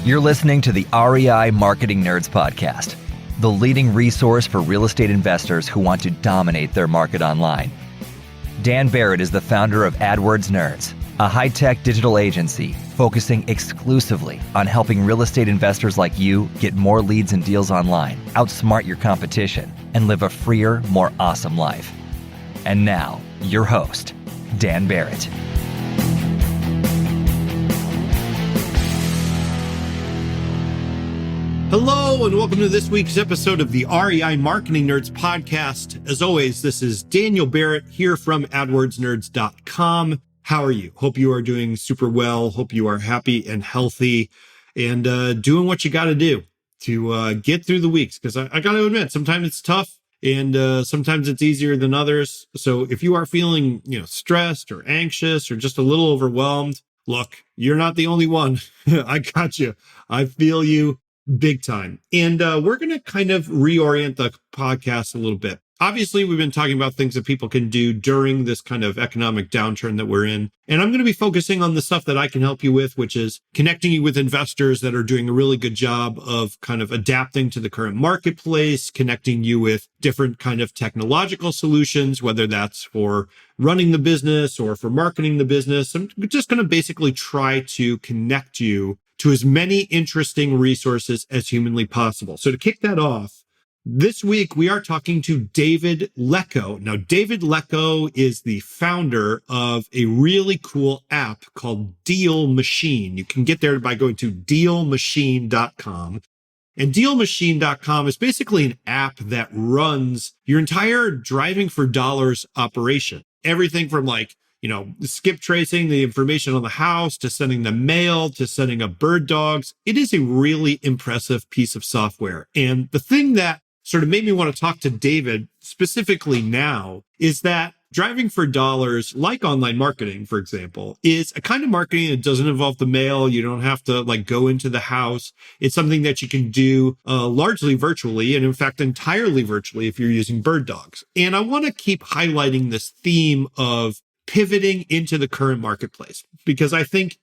You're listening to the REI Marketing Nerds Podcast, the leading resource for real estate investors who want to dominate their market online. Dan Barrett is the founder of AdWords Nerds, a high-tech digital agency focusing exclusively on helping real estate investors like you get more leads and deals online, outsmart your competition, and live a freer, more awesome life. And now, your host, Dan Barrett. Hello, and welcome to this week's episode of the REI Marketing Nerds Podcast. As always, this is Daniel Barrett here from AdWordsNerds.com. How are you? Hope you are doing super well. Hope you are happy and healthy and doing what you got to do to get through the weeks. Because I got to admit, sometimes it's tough and sometimes it's easier than others. So if you are feeling, stressed or anxious or just a little overwhelmed, look, you're not the only one. I got you. I feel you. Big time. And we're going to kind of reorient the podcast a little bit. Obviously, we've been talking about things that people can do during this kind of economic downturn that we're in. And I'm going to be focusing on the stuff that I can help you with, which is connecting you with investors that are doing a really good job of kind of adapting to the current marketplace, connecting you with different kind of technological solutions, whether that's for running the business or for marketing the business. I'm just going to basically try to connect you to as many interesting resources as humanly possible. So to kick that off, this week we are talking to David Lecko. Now, David Lecko is the founder of a really cool app called Deal Machine. You can get there by going to dealmachine.com. And dealmachine.com is basically an app that runs your entire driving for dollars operation. Everything from skip tracing the information on the house, to sending the mail, to setting up bird dogs. It is a really impressive piece of software. And the thing that sort of made me want to talk to David specifically now is that driving for dollars, like online marketing, for example, is a kind of marketing that doesn't involve the mail. You don't have to go into the house. It's something that you can do largely virtually, and in fact, entirely virtually if you're using bird dogs. And I want to keep highlighting this theme of pivoting into the current marketplace, because I think,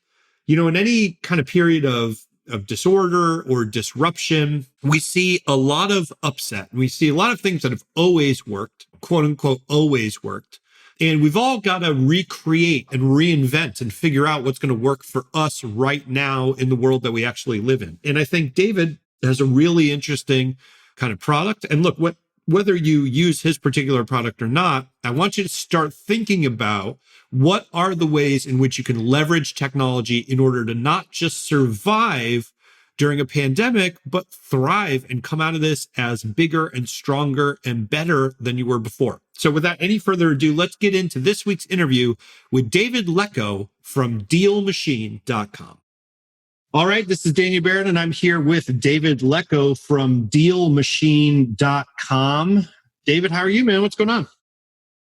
in any kind of period of disorder or disruption, we see a lot of upset. We see a lot of things that have always worked, quote unquote, always worked. And we've all got to recreate and reinvent and figure out what's going to work for us right now in the world that we actually live in. And I think David has a really interesting kind of product. And look, whether you use his particular product or not, I want you to start thinking about what are the ways in which you can leverage technology in order to not just survive during a pandemic, but thrive and come out of this as bigger and stronger and better than you were before. So without any further ado, let's get into this week's interview with David Lecko from dealmachine.com. All right, this is Daniel Barrett, and I'm here with David Lecko from dealmachine.com. David, how are you, man? What's going on?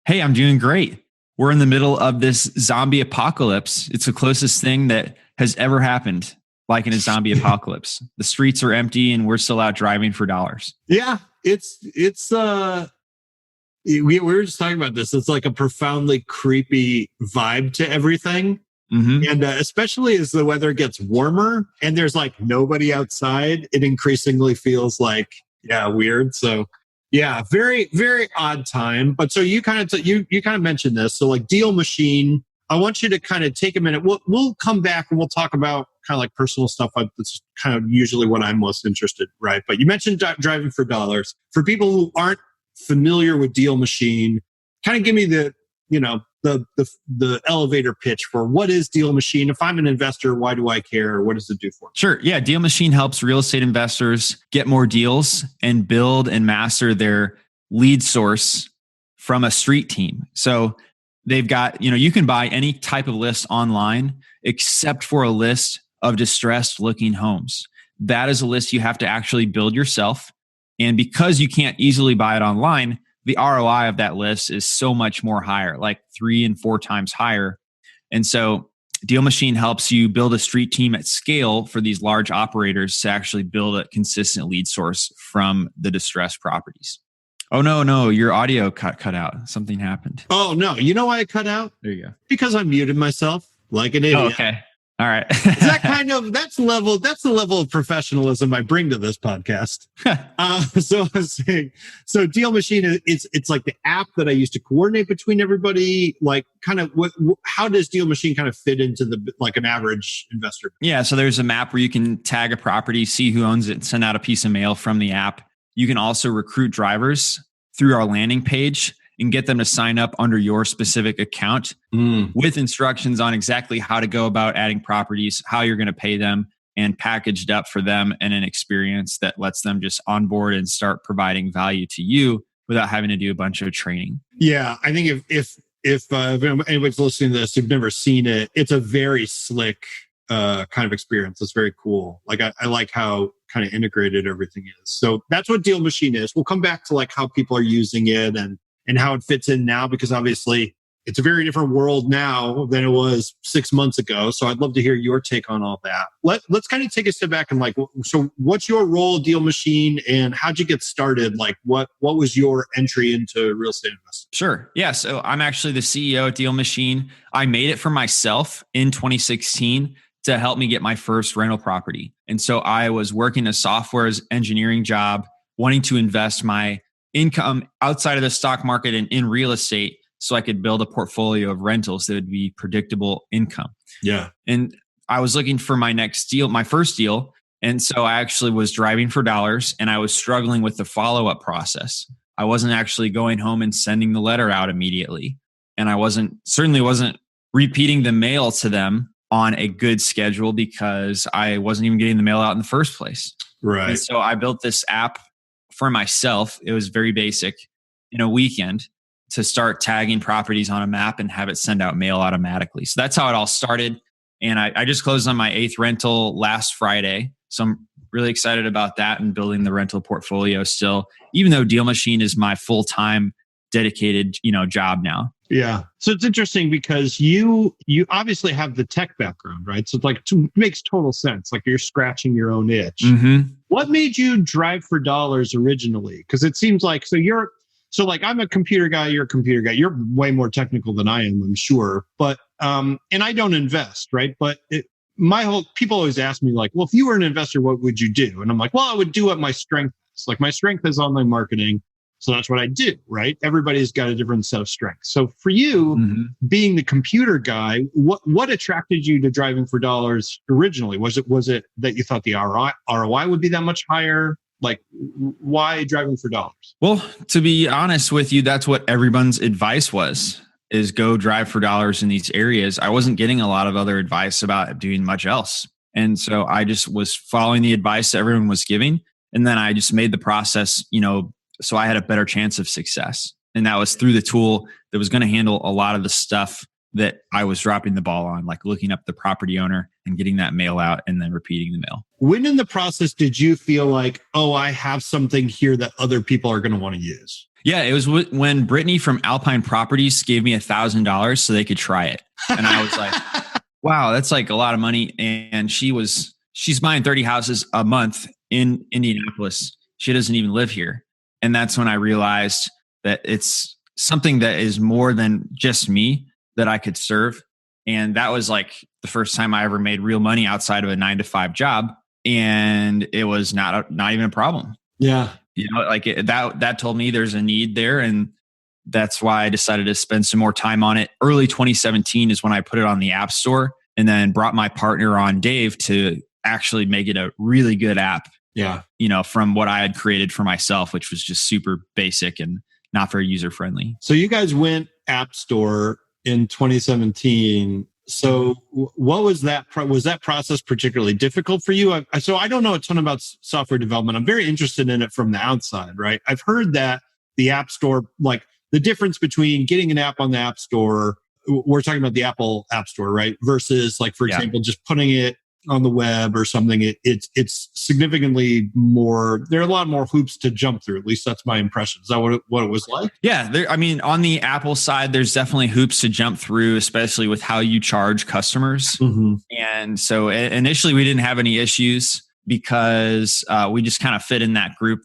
Hey, I'm doing great. We're in the middle of this zombie apocalypse. It's the closest thing that has ever happened, like in a zombie apocalypse. The streets are empty and we're still out driving for dollars. Yeah, it's we were just talking about this. It's like a profoundly creepy vibe to everything. Mm-hmm. And especially as the weather gets warmer and there's nobody outside, it increasingly feels weird. So yeah, very, very odd time. But so you kind of mentioned this. So Deal Machine, I want you to kind of take a minute. We'll come back and we'll talk about kind of personal stuff. That's kind of usually what I'm most interested in, right? But you mentioned driving for dollars. For people who aren't familiar with Deal Machine, kind of give me the elevator pitch for what is Deal Machine. If I'm an investor, why do I care? What does it do for me? Sure. Yeah. Deal Machine helps real estate investors get more deals and build and master their lead source from a street team. So they've got, you can buy any type of list online except for a list of distressed looking homes. That is a list you have to actually build yourself. And because you can't easily buy it online, the ROI of that list is so much more higher, 3 and 4 times higher. And so Deal Machine helps you build a street team at scale for these large operators to actually build a consistent lead source from the distressed properties. Oh, no, your audio cut out. Something happened. Oh, no. You know why it cut out? There you go. Because I muted myself like an idiot. Oh, okay. All right. Is that that's the level of professionalism I bring to this podcast. So I was saying, so Deal Machine, it's like the app that I use to coordinate between everybody. Like kind of how does Deal Machine kind of fit into like an average investor? Yeah. So there's a map where you can tag a property, see who owns it, send out a piece of mail from the app. You can also recruit drivers through our landing page and get them to sign up under your specific account with instructions on exactly how to go about adding properties, how you're going to pay them, and packaged up for them and an experience that lets them just onboard and start providing value to you without having to do a bunch of training. Yeah, I think if anybody's listening to this who've never seen it, it's a very slick kind of experience. It's very cool. Like I like how kind of integrated everything is. So that's what Deal Machine is. We'll come back to like how people are using it and how it fits in now, because obviously it's a very different world now than it was 6 months ago. So I'd love to hear your take on all that. Let's kind of take a step back and like, so what's your role at Deal Machine and how'd you get started? Like what was your entry into real estate investing? Sure. Yeah. So I'm actually the CEO at Deal Machine. I made it for myself in 2016 to help me get my first rental property. And so I was working a software engineering job, wanting to invest my income outside of the stock market and in real estate so I could build a portfolio of rentals that would be predictable income. Yeah. And I was looking for my next deal, my first deal. And so I actually was driving for dollars and I was struggling with the follow-up process. I wasn't actually going home and sending the letter out immediately. And I certainly wasn't repeating the mail to them on a good schedule because I wasn't even getting the mail out in the first place. Right. And so I built this app for myself. It was very basic in a weekend to start tagging properties on a map and have it send out mail automatically. So that's how it all started. And I just closed on my 8th rental last Friday. So I'm really excited about that and building the rental portfolio still, even though Deal Machine is my full-time dedicated, job now. Yeah. So it's interesting because you obviously have the tech background, right? So it's like it makes total sense. Like you're scratching your own itch. Mm-hmm. What made you drive for dollars originally? Because it seems like, so like I'm a computer guy, you're a computer guy. You're way more technical than I am, I'm sure. But, and I don't invest, right? But people always ask me like, well, if you were an investor, what would you do? And I'm like, well, I would do what my strength is. Like my strength is online marketing. So that's what I do, right? Everybody's got a different set of strengths. So for you, being the computer guy, what attracted you to driving for dollars originally? Was it that you thought the ROI would be that much higher? Like, why driving for dollars? Well, to be honest with you, that's what everyone's advice is go drive for dollars in these areas. I wasn't getting a lot of other advice about doing much else. And so I just was following the advice that everyone was giving. And then I just made the process, so I had a better chance of success. And that was through the tool that was going to handle a lot of the stuff that I was dropping the ball on, like looking up the property owner and getting that mail out and then repeating the mail. When in the process did you feel like, oh, I have something here that other people are going to want to use? Yeah, it was when Brittany from Alpine Properties gave me $1,000 so they could try it. And I was like, wow, that's like a lot of money. And she's buying 30 houses a month in Indianapolis. She doesn't even live here. And that's when I realized that it's something that is more than just me that I could serve. And that was like the first time I ever made real money outside of a 9-to-5 job. And it was not even a problem. Yeah. That told me there's a need there. And that's why I decided to spend some more time on it. Early 2017 is when I put it on the App Store and then brought my partner on, Dave, to actually make it a really good app. Yeah. From what I had created for myself, which was just super basic and not very user friendly. So you guys went App Store in 2017. So what was that? Was that process particularly difficult for you? So I don't know a ton about software development. I'm very interested in it from the outside, right? I've heard that the App Store, like the difference between getting an app on the App Store, we're talking about the Apple App Store, right? Versus like, for example, just putting it on the web or something, it's significantly more. There are a lot more hoops to jump through. At least that's my impression. Is that what it was like? Yeah, on the Apple side, there's definitely hoops to jump through, especially with how you charge customers. Mm-hmm. And so initially, we didn't have any issues because we just kind of fit in that group.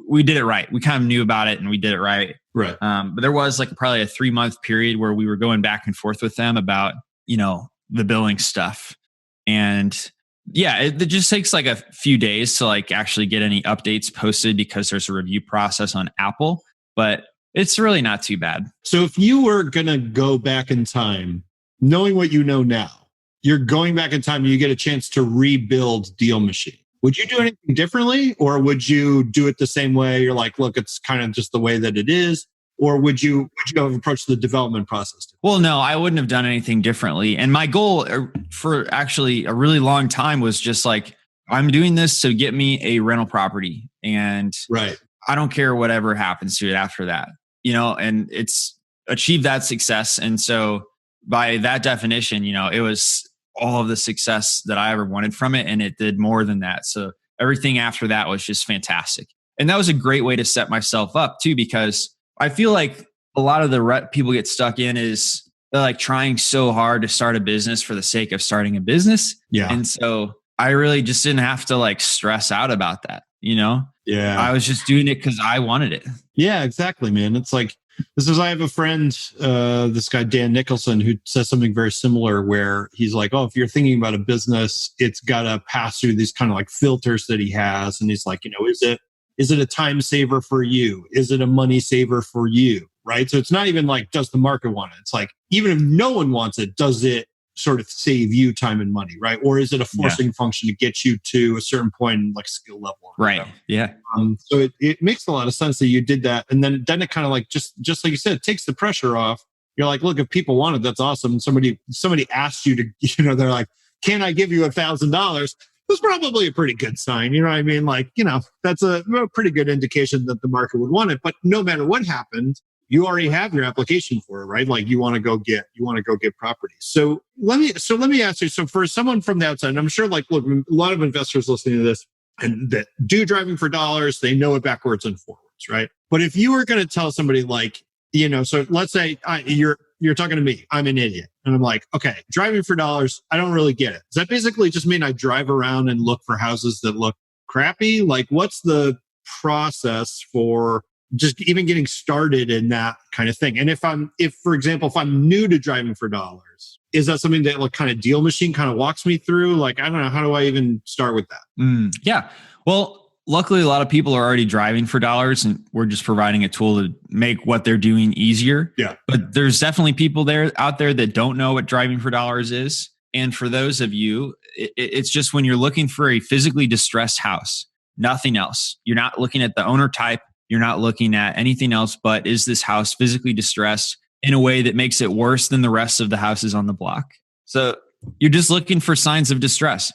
We did it right. We kind of knew about it and we did it right. Right. But there was like probably a 3-month period where we were going back and forth with them about the billing stuff. And yeah, it just takes like a few days to like actually get any updates posted because there's a review process on Apple, but it's really not too bad. So if you were going to go back in time, knowing what you know now, you're going back in time and you get a chance to rebuild Deal Machine. Would you do anything differently, or would you do it the same way? You're like, look, it's kind of just the way that it is. Or would you have approached the development process? Well, no, I wouldn't have done anything differently. And my goal for actually a really long time was just like, I'm doing this to get me a rental property. And right. I don't care whatever happens to it after that, and it's achieved that success. And so by that definition, it was all of the success that I ever wanted from it. And it did more than that. So everything after that was just fantastic. And that was a great way to set myself up too, because I feel like a lot of the rut people get stuck in is they're like trying so hard to start a business for the sake of starting a business. Yeah. And so I really just didn't have to like stress out about that, Yeah. I was just doing it because I wanted it. Yeah, exactly, man. It's like, I have a friend, this guy, Dan Nicholson, who says something very similar where he's like, oh, if you're thinking about a business, it's got to pass through these kind of like filters that he has. And he's like, is it a time saver for you? Is it a money saver for you? Right. So it's not even like, does the market want it? It's like, even if no one wants it, does it sort of save you time and money? Right. Or is it a forcing function to get you to a certain point in like skill level? Right. Yeah. So it makes a lot of sense that you did that. And then it kind of like, just like you said, it takes the pressure off. You're like, look, if people want it, that's awesome. Somebody asked you to, they're like, can I give you $1,000? Was probably a pretty good sign. You know what I mean? Like, that's a pretty good indication that the market would want it. But no matter what happened, you already have your application for it, right? Like you want to go get property. So let me ask you. So for someone from the outside, and I'm sure like, look, a lot of investors listening to this and that do driving for dollars, they know it backwards and forwards, right? But if you were going to tell somebody like, so let's say you're talking to me, I'm an idiot. And I'm like, okay, driving for dollars, I don't really get it. Does that basically just mean I drive around and look for houses that look crappy? Like what's the process for just even getting started in that kind of thing? And if for example, if I'm new to driving for dollars, is that something that like kind of Deal Machine kind of walks me through? Like, I don't know, how do I even start with that? Yeah. Well, luckily, a lot of people are already driving for dollars, and we're just providing a tool to make what they're doing easier. Yeah. But there's definitely people out there that don't know what driving for dollars is. And for those of you, it's just when you're looking for a physically distressed house, nothing else. You're not looking at the owner type. You're not looking at anything else, but is this house physically distressed in a way that makes it worse than the rest of the houses on the block? So you're just looking for signs of distress.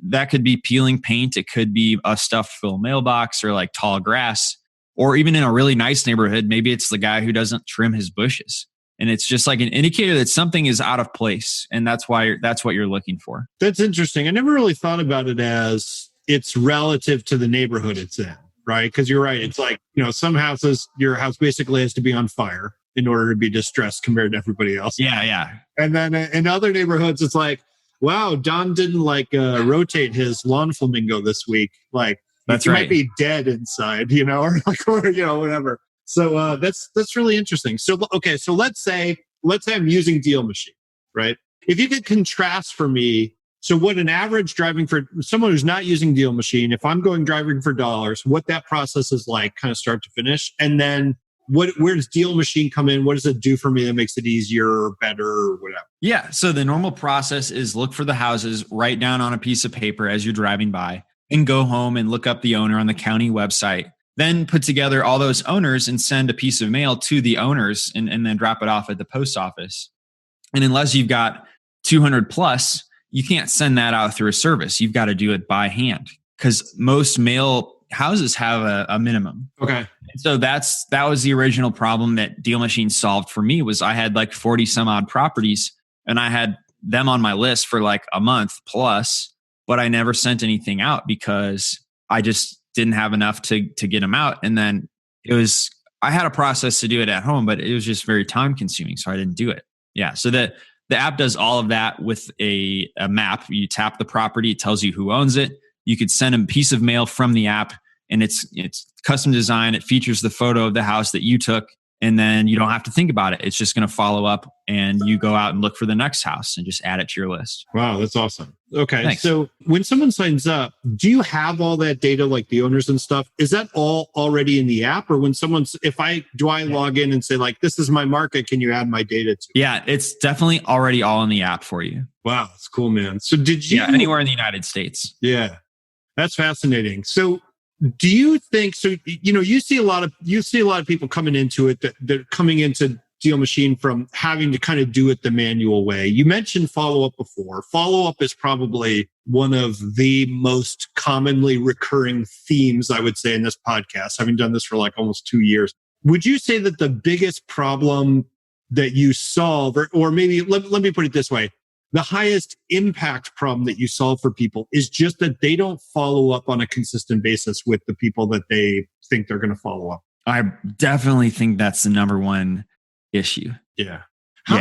That could be peeling paint. It could be a stuffed full mailbox or like tall grass, or even in a really nice neighborhood, maybe it's the guy who doesn't trim his bushes. And it's just like an indicator that something is out of place. And that's what you're looking for. That's interesting. I never really thought about it as it's relative to the neighborhood it's in, right? Because you're right. It's like, some houses, your house basically has to be on fire in order to be distressed compared to everybody else. Yeah, yeah. And then in other neighborhoods, it's like, wow, Don didn't rotate his lawn flamingo this week. Like that's he right. might be dead inside, or whatever. So that's really interesting. So okay, so let's say I'm using Deal Machine, right? If you could contrast for me, so what an average driving for someone who's not using Deal Machine, if I'm going driving for dollars, what that process is like, kind of start to finish, and then where does Deal Machine come in? What does it do for me that makes it easier or better or whatever? Yeah. So the normal process is look for the houses, write down on a piece of paper as you're driving by, and go home and look up the owner on the county website. Then put together all those owners and send a piece of mail to the owners and then drop it off at the post office. And unless you've got 200 plus, you can't send that out through a service. You've got to do it by hand because most mail houses have a minimum. Okay. So that was the original problem that Deal Machine solved for me. Was I had like 40 some odd properties and I had them on my list for like a month plus, but I never sent anything out because I just didn't have enough to get them out. And then I had a process to do it at home, but it was just very time consuming. So I didn't do it. Yeah. So the app does all of that with a map. You tap the property, it tells you who owns it. You could send a piece of mail from the app, and it's custom design. It features the photo of the house that you took, And then you don't have to think about it. It's just going to follow up and you go out and look for the next house and just add it to your list. Wow, that's awesome. Okay. Thanks. So when someone signs up, do you have all that data, like the owners and stuff? Is that all already in the app? Or when someone's, do I log in and say like, this is my market, can you add my data to it? Yeah, it's definitely already all in the app for you. Wow, that's cool, man. So did you? Yeah, anywhere in the United States. Yeah, that's fascinating. So do you think, you see a lot of people coming into it that they're coming into Deal Machine from having to kind of do it the manual way. You mentioned follow-up before. Follow-up is probably one of the most commonly recurring themes, I would say, in this podcast, having done this for like almost 2 years. Would you say that the biggest problem that you solve, or maybe let me put it this way, the highest impact problem that you solve for people is just that they don't follow up on a consistent basis with the people that they think they're going to follow up? I definitely think that's the number one issue. Yeah. For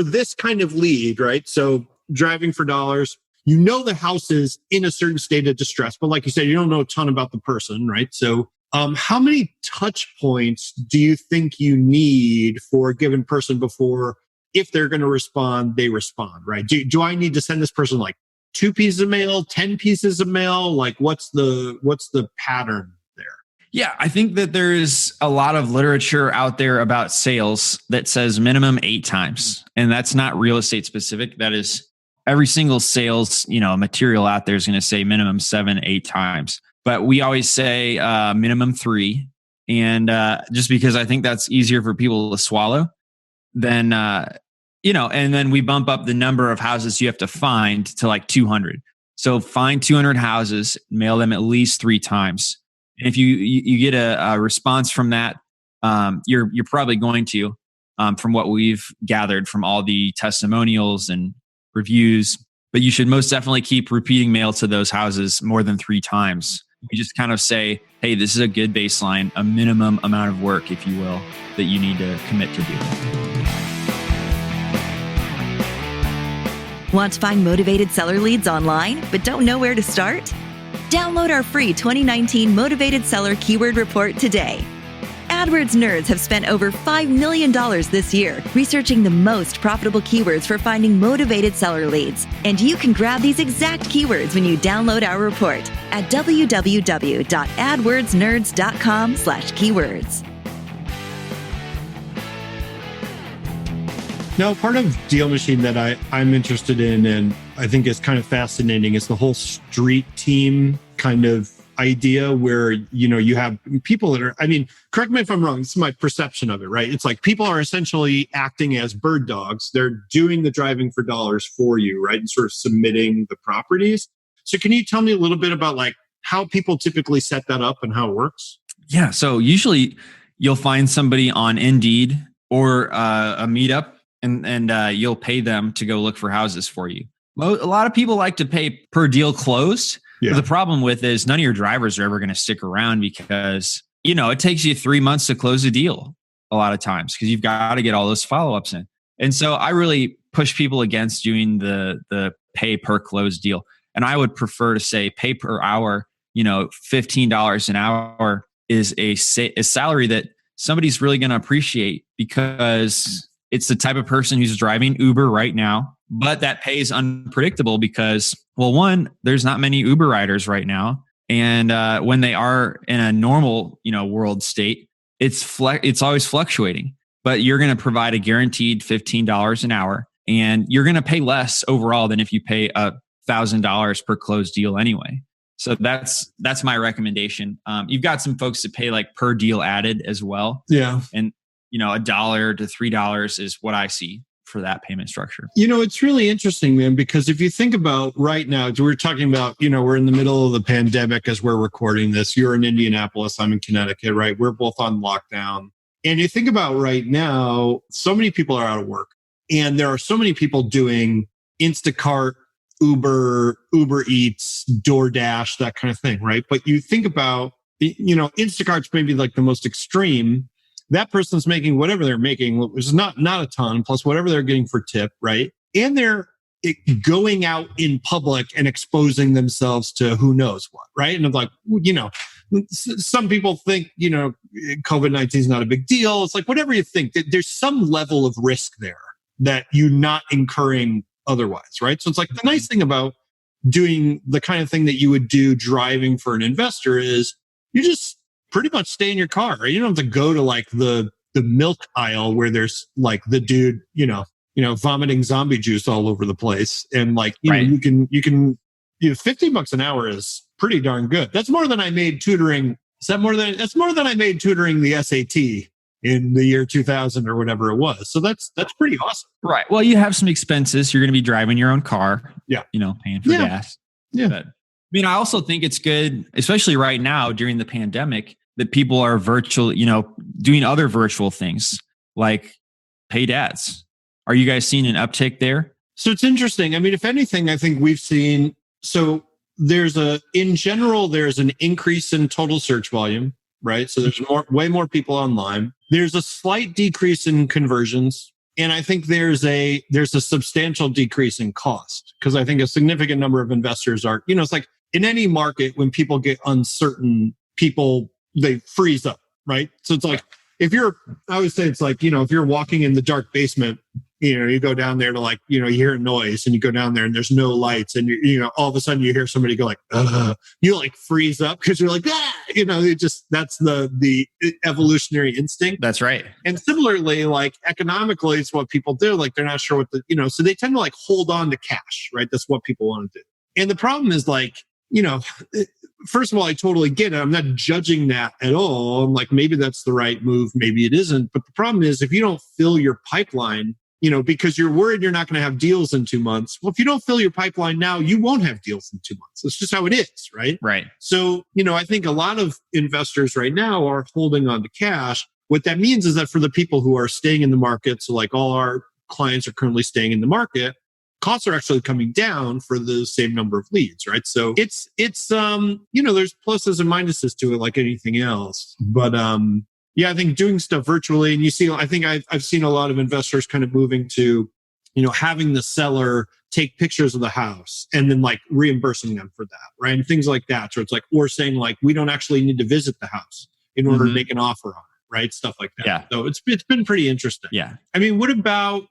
this kind of lead, right? So driving for dollars, the house is in a certain state of distress, but like you said, you don't know a ton about the person, right? So how many touch points do you think you need for a given person before, if they're going to respond, they respond, right? Do I need to send this person like 2 pieces of mail, 10 pieces of mail? Like what's the pattern there? Yeah, I think that there's a lot of literature out there about sales that says minimum 8 times. And that's not real estate specific. That is every single sales, material out there is going to say minimum 7, 8 times. But we always say minimum 3. And just because I think that's easier for people to swallow. Then, and then we bump up the number of houses you have to find to like 200. So find 200 houses, mail them at least 3 times. And if you get a response from that, you're probably going to, from what we've gathered from all the testimonials and reviews, but you should most definitely keep repeating mail to those houses more than 3 times. You just kind of say, hey, this is a good baseline, a minimum amount of work, if you will, that you need to commit to do. Want to find motivated seller leads online, but don't know where to start? Download our free 2019 Motivated Seller Keyword Report today. AdWords nerds have spent over $5 million this year researching the most profitable keywords for finding motivated seller leads. And you can grab these exact keywords when you download our report at www.adwordsnerds.com/keywords. Now, part of Deal Machine that I'm interested in and I think is kind of fascinating is the whole street team kind of idea where, you have people that are, correct me if I'm wrong, this is my perception of it, right? It's like people are essentially acting as bird dogs. They're doing the driving for dollars for you, right? And sort of submitting the properties. So can you tell me a little bit about like how people typically set that up and how it works? Yeah. So usually you'll find somebody on Indeed or a meetup and you'll pay them to go look for houses for you. A lot of people like to pay per deal closed. Yeah. The problem with is none of your drivers are ever going to stick around because, it takes you 3 months to close a deal a lot of times because you've got to get all those follow-ups in. And so I really push people against doing the pay per closed deal. And I would prefer to say pay per hour, $15 an hour is a salary that somebody's really going to appreciate because it's the type of person who's driving Uber right now. But that pay is unpredictable because, well, one, there's not many Uber riders right now. And when they are in a normal, world state, it's always fluctuating. But you're going to provide a guaranteed $15 an hour. And you're going to pay less overall than if you pay $1,000 per closed deal anyway. So that's my recommendation. You've got some folks that pay like per deal added as well. Yeah. And, $1 to $3 is what I see for that payment structure. It's really interesting, man, because if you think about right now, we're talking about, we're in the middle of the pandemic as we're recording this. You're in Indianapolis, I'm in Connecticut, right? We're both on lockdown. And you think about right now, so many people are out of work and there are so many people doing Instacart, Uber Eats, DoorDash, that kind of thing, right? But you think about, Instacart's maybe like the most extreme. That person's making whatever they're making, which is not a ton, plus whatever they're getting for tip, right? And they're going out in public and exposing themselves to who knows what, right? And I'm like, some people think, COVID-19 is not a big deal. It's like, whatever you think, there's some level of risk there that you're not incurring otherwise, right? So it's like the nice thing about doing the kind of thing that you would do driving for an investor is you just pretty much stay in your car, right? You don't have to go to like the milk aisle where there's like the dude, vomiting zombie juice all over the place. And like, you can, $50 an hour is pretty darn good. That's more than I made tutoring. That's more than I made tutoring the SAT in the year 2000 or whatever it was. So that's pretty awesome. Right. Well, you have some expenses. You're going to be driving your own car. Yeah. Paying for gas. Yeah. But, I also think it's good, especially right now during the pandemic, that people are virtual, doing other virtual things like paid ads. Are you guys seeing an uptick there? So it's interesting. I mean, if anything, I think we've seen, in general, there's an increase in total search volume, right? So there's way more people online. There's a slight decrease in conversions. And I think there's a substantial decrease in cost, because I think a significant number of investors are, it's like in any market, when people get uncertain, they freeze up, right? So it's like, if you're walking in the dark basement, you go down there to like, you hear a noise and you go down there and there's no lights and all of a sudden you hear somebody go like, you like freeze up because you're like, that's the evolutionary instinct. That's right. And similarly, like economically, it's what people do. Like they're not sure what so they tend to like hold on to cash, right? That's what people want to do. And the problem is like, first of all, I totally get it. I'm not judging that at all. I'm like, maybe that's the right move. Maybe it isn't. But the problem is if you don't fill your pipeline, because you're worried you're not going to have deals in 2 months. Well, if you don't fill your pipeline now, you won't have deals in 2 months. That's just how it is, right? Right. So, I think a lot of investors right now are holding on to cash. What that means is that for the people who are staying in the market, so like all our clients are currently staying in the market, costs are actually coming down for the same number of leads, right? So it's there's pluses and minuses to it like anything else. But I think doing stuff virtually, and I think I've seen a lot of investors kind of moving to, having the seller take pictures of the house and then like reimbursing them for that, right? And things like that. So it's like, or saying like, we don't actually need to visit the house in order to make an offer on it, right? Stuff like that. Yeah. So it's been pretty interesting. Yeah. I mean, what about,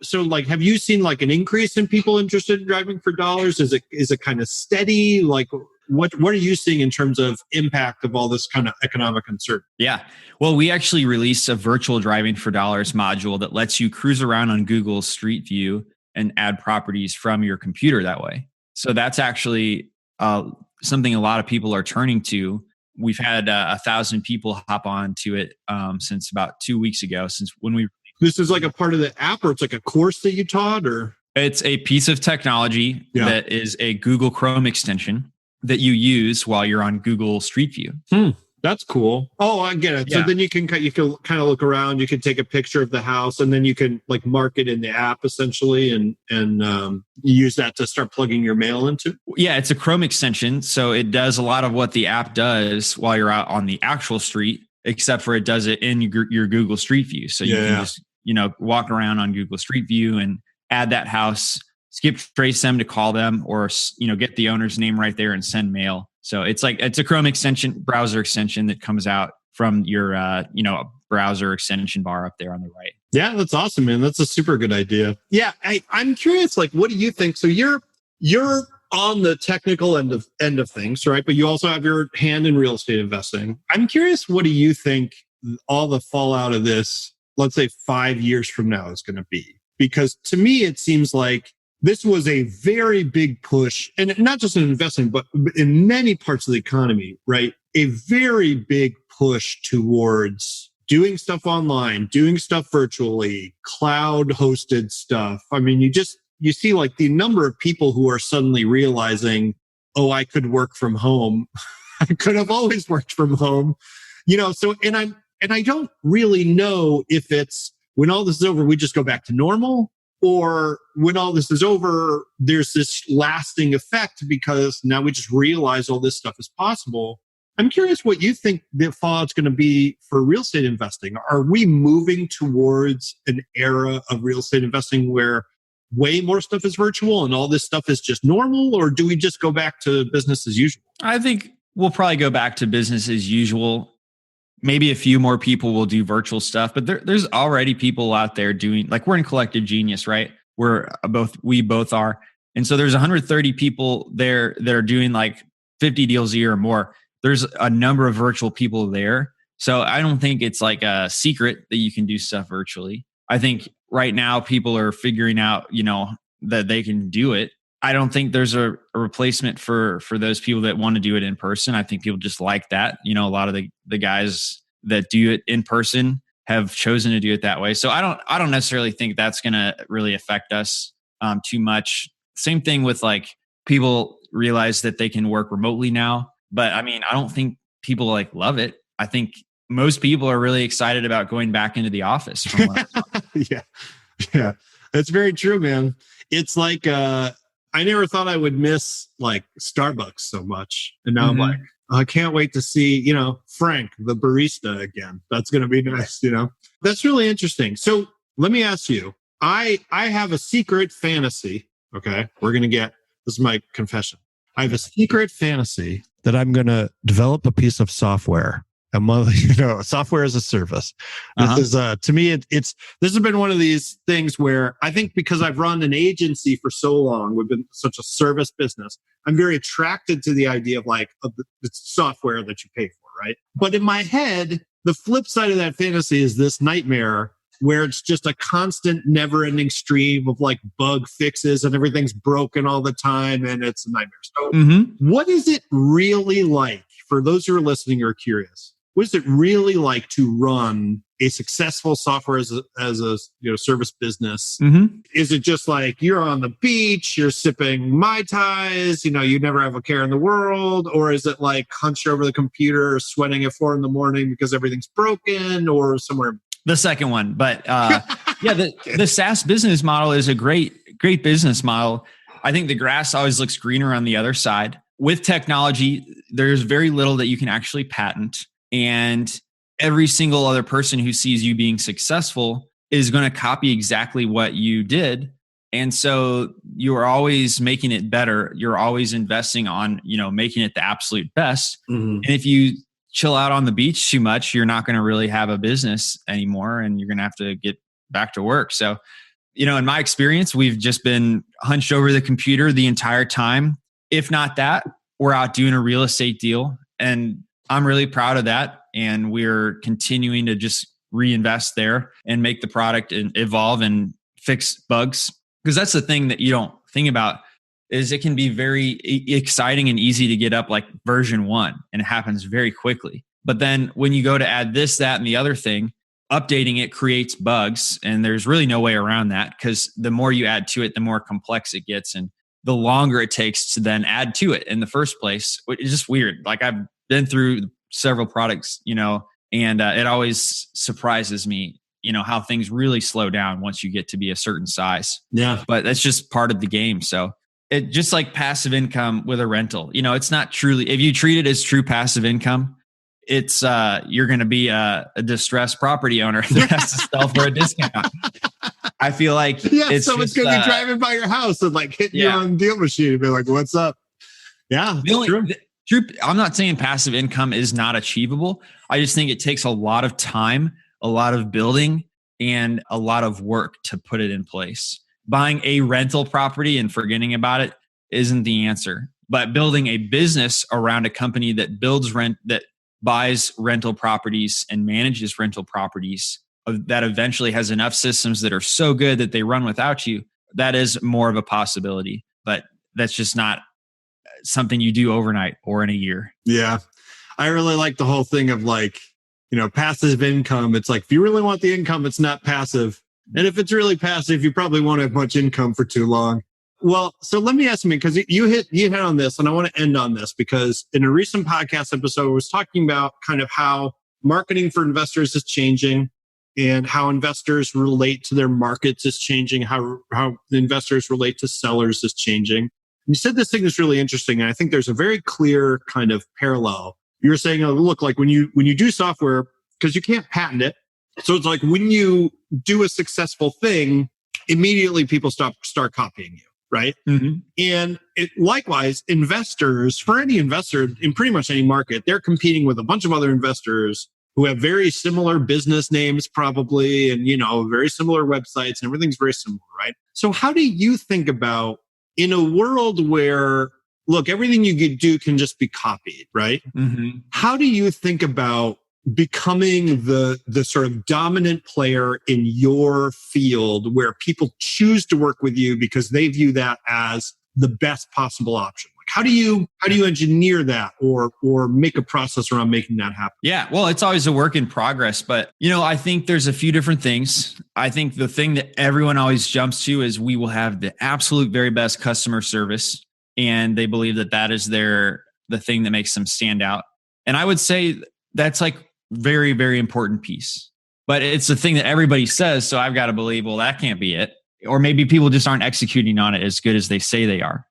have you seen like an increase in people interested in driving for dollars? Is it kind of steady? Like, what are you seeing in terms of impact of all this kind of economic uncertainty? Yeah. Well, we actually released a virtual driving for dollars module that lets you cruise around on Google Street View and add properties from your computer that way. So that's actually something a lot of people are turning to. We've had 1,000 people hop on to it since about 2 weeks ago, since when we... This is like a part of the app, or it's like a course that you taught, or? It's a piece of technology that is a Google Chrome extension that you use while you're on Google Street View. That's cool. Oh, I get it. Yeah. So then you can kind of look around. You can take a picture of the house, and then you can like mark it in the app essentially, and use that to start plugging your mail into. Yeah, it's a Chrome extension, so it does a lot of what the app does while you're out on the actual street, except for it does it in your Google Street View. So you can just walk around on Google Street View and add that house, skip trace them to call them, or get the owner's name right there and send mail. So it's a Chrome extension, browser extension that comes out from your browser extension bar up there on the right. Yeah, that's awesome, man. That's a super good idea. Yeah, I'm curious. Like, what do you think? So you're on the technical end of things, right? But you also have your hand in real estate investing. I'm curious. What do you think all the fallout of this, let's say 5 years from now, is going to be? Because to me, it seems like this was a very big push, and not just in investing, but in many parts of the economy, right? A very big push towards doing stuff online, doing stuff virtually, cloud hosted stuff. I mean, you see like the number of people who are suddenly realizing, oh, I could work from home. I could have always worked from home, so, and I don't really know if it's, when all this is over, we just go back to normal, or when all this is over, there's this lasting effect because now we just realize all this stuff is possible. I'm curious what you think the fallout's going to be for real estate investing. Are we moving towards an era of real estate investing where way more stuff is virtual and all this stuff is just normal, or do we just go back to business as usual? I think we'll probably go back to business as usual. Maybe a few more people will do virtual stuff, but there's already people out there doing, like, we're in Collective Genius, right? We both are. And so there's 130 people there that are doing like 50 deals a year or more. There's a number of virtual people there. So I don't think it's like a secret that you can do stuff virtually. I think right now people are figuring out, that they can do it. I don't think there's a replacement for those people that want to do it in person. I think people just like that. A lot of the guys that do it in person have chosen to do it that way. So I don't necessarily think that's going to really affect us too much. Same thing with like people realize that they can work remotely now. But I mean, I don't think people like love it. I think most people are really excited about going back into the office. Yeah, that's very true, man. It's like, I never thought I would miss like Starbucks so much. And now I'm like, I can't wait to see, Frank, the barista again. That's going to be nice, That's really interesting. So let me ask you, I have a secret fantasy. Okay. This is my confession. I have a secret fantasy that I'm going to develop a piece of software, software as a service. This is, to me, this has been one of these things where I think because I've run an agency for so long, we've been such a service business, I'm very attracted to the idea of the software that you pay for, right? But in my head, the flip side of that fantasy is this nightmare where it's just a constant never-ending stream of like bug fixes and everything's broken all the time and it's a nightmare. So what is it really like, for those who are listening or are curious, what is it really like to run a successful software as a service business? Is it just like you're on the beach, you're sipping Mai Tais, you never have a care in the world? Or is it like hunched over the computer, sweating at 4 a.m. because everything's broken, or somewhere? The second one. But the SaaS business model is a great business model. I think the grass always looks greener on the other side. With technology, there's very little that you can actually patent. And every single other person who sees you being successful is going to copy exactly what you did. And so you are always making it better. You're always investing on, making it the absolute best. And if you chill out on the beach too much, you're not going to really have a business anymore, and you're going to have to get back to work. So, in my experience, we've just been hunched over the computer the entire time. If not that, we're out doing a real estate deal, and I'm really proud of that. And we're continuing to just reinvest there and make the product and evolve and fix bugs. Because that's the thing that you don't think about, is it can be very exciting and easy to get up like version 1, and it happens very quickly. But then when you go to add this, that, and the other thing, updating it creates bugs, and there's really no way around that, because the more you add to it, the more complex it gets, and the longer it takes to then add to it in the first place. It's just weird. Like, I've been through several products, and it always surprises me, how things really slow down once you get to be a certain size. Yeah. But that's just part of the game. So it just like passive income with a rental, it's not truly, if you treat it as true passive income, it's you're going to be a distressed property owner that has to sell for a discount. I feel like someone's going to be driving by your house and like hitting you on Deal Machine and be like, "What's up?" Yeah, true. I'm not saying passive income is not achievable. I just think it takes a lot of time, a lot of building, and a lot of work to put it in place. Buying a rental property and forgetting about it isn't the answer. But building a business around a company that buys rental properties and manages rental properties, that eventually has enough systems that are so good that they run without you, that is more of a possibility. But that's just not something you do overnight or in a year. Yeah. I really like the whole thing of like, passive income. It's like, if you really want the income, it's not passive. And if it's really passive, you probably won't have much income for too long. Well, so let me ask you, because you hit on this, and I want to end on this, because in a recent podcast episode, I was talking about kind of how marketing for investors is changing, and how investors relate to their markets is changing, how the investors relate to sellers is changing. And you said this thing is really interesting, and I think there's a very clear kind of parallel. You were saying, look, like when you do software, because you can't patent it, so it's like when you do a successful thing, immediately people start copying you. right? And likewise, investors, for any investor in pretty much any market, they're competing with a bunch of other investors who have very similar business names probably, and, very similar websites, and everything's very similar, right? So how do you think about, in a world where, look, everything you could do can just be copied, right? How do you think about becoming the sort of dominant player in your field where people choose to work with you because they view that as the best possible option? Like, how do you engineer that or make a process around making that happen? Yeah, well, it's always a work in progress, but I think there's a few different things. I think the thing that everyone always jumps to is we will have the absolute very best customer service, and they believe that is the thing that makes them stand out. And I would say that's like very, very important piece, but it's the thing that everybody says. So I've got to believe, well, that can't be it. Or maybe people just aren't executing on it as good as they say they are,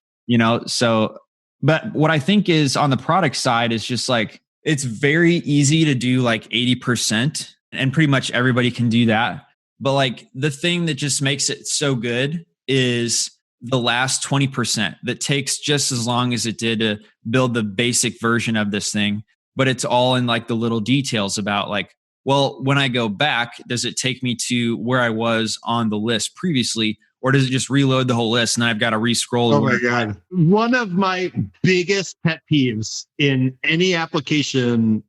So, but what I think is on the product side is just like, it's very easy to do like 80%, and pretty much everybody can do that. But like the thing that just makes it so good is the last 20% that takes just as long as it did to build the basic version of this thing. But it's all in like the little details about like, well, when I go back, does it take me to where I was on the list previously, or does it just reload the whole list and then I've got to re-scroll? Oh my God. One of my biggest pet peeves in any application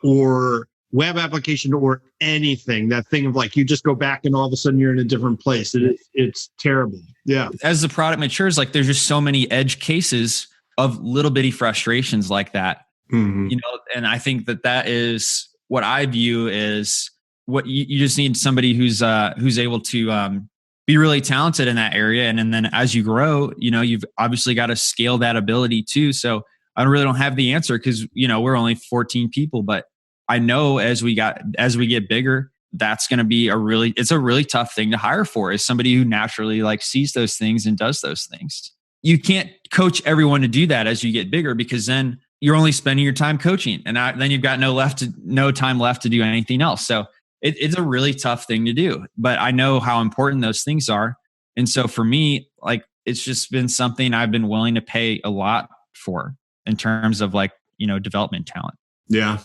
or web application or anything, that thing of like, you just go back and all of a sudden you're in a different place. It's terrible. Yeah. As the product matures, like there's just so many edge cases of little bitty frustrations like that. And I think that is what I view is what you just need somebody who's able to be really talented in that area. And then as you grow, you've obviously got to scale that ability too. So I really don't have the answer because, we're only 14 people, but I know as we get bigger, that's going to be it's a really tough thing to hire for, is somebody who naturally like sees those things and does those things. You can't coach everyone to do that as you get bigger, because then you're only spending your time coaching, and then you've got no time left to do anything else. So it's a really tough thing to do, but I know how important those things are. And so for me, like, it's just been something I've been willing to pay a lot for in terms of like, development talent. Yeah.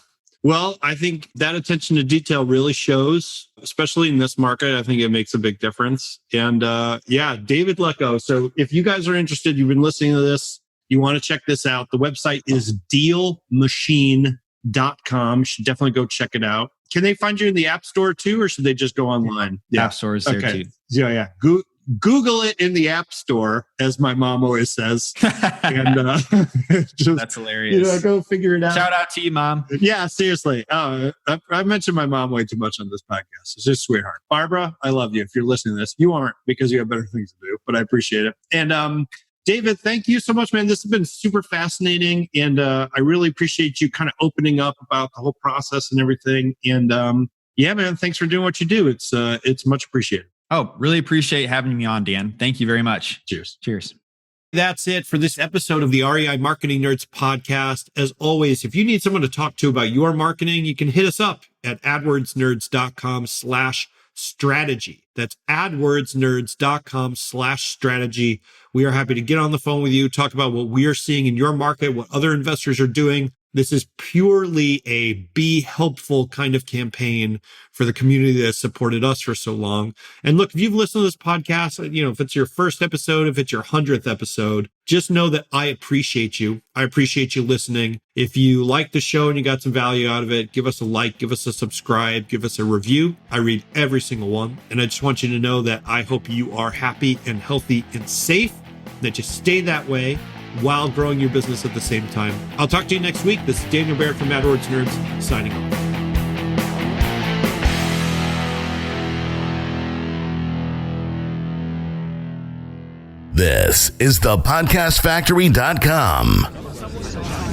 Well, I think that attention to detail really shows, especially in this market. I think it makes a big difference. And David Lecko. So if you guys are interested, you've been listening to this, you want to check this out. The website is dealmachine.com. You should definitely go check it out. Can they find you in the App Store too, or should they just go online? Yeah. App Store is there too. Yeah. Google it in the App Store, as my mom always says. And that's hilarious. Go figure it out. Shout out to you, Mom. Yeah, seriously. I mentioned my mom way too much on this podcast. It's just sweetheart. Barbara, I love you. If you're listening to this, you aren't, because you have better things to do, but I appreciate it. And David, thank you so much, man. This has been super fascinating. And I really appreciate you kind of opening up about the whole process and everything. And man, thanks for doing what you do. It's much appreciated. Oh, really appreciate having me on, Dan. Thank you very much. Cheers. That's it for this episode of the REI Marketing Nerds podcast. As always, if you need someone to talk to about your marketing, you can hit us up at adwordsnerds.com/strategy. That's adwordsnerds.com/strategy. We are happy to get on the phone with you, talk about what we are seeing in your market, what other investors are doing. This is purely a be helpful kind of campaign for the community that has supported us for so long. And look, if you've listened to this podcast, if it's your first episode, if it's your 100th episode, just know that I appreciate you. I appreciate you listening. If you like the show and you got some value out of it, give us a like, give us a subscribe, give us a review. I read every single one. And I just want you to know that I hope you are happy and healthy and safe, that you stay that way while growing your business at the same time. I'll talk to you next week. This is Daniel Barrett from AdWords Nerds, signing off. This is the podcastfactory.com.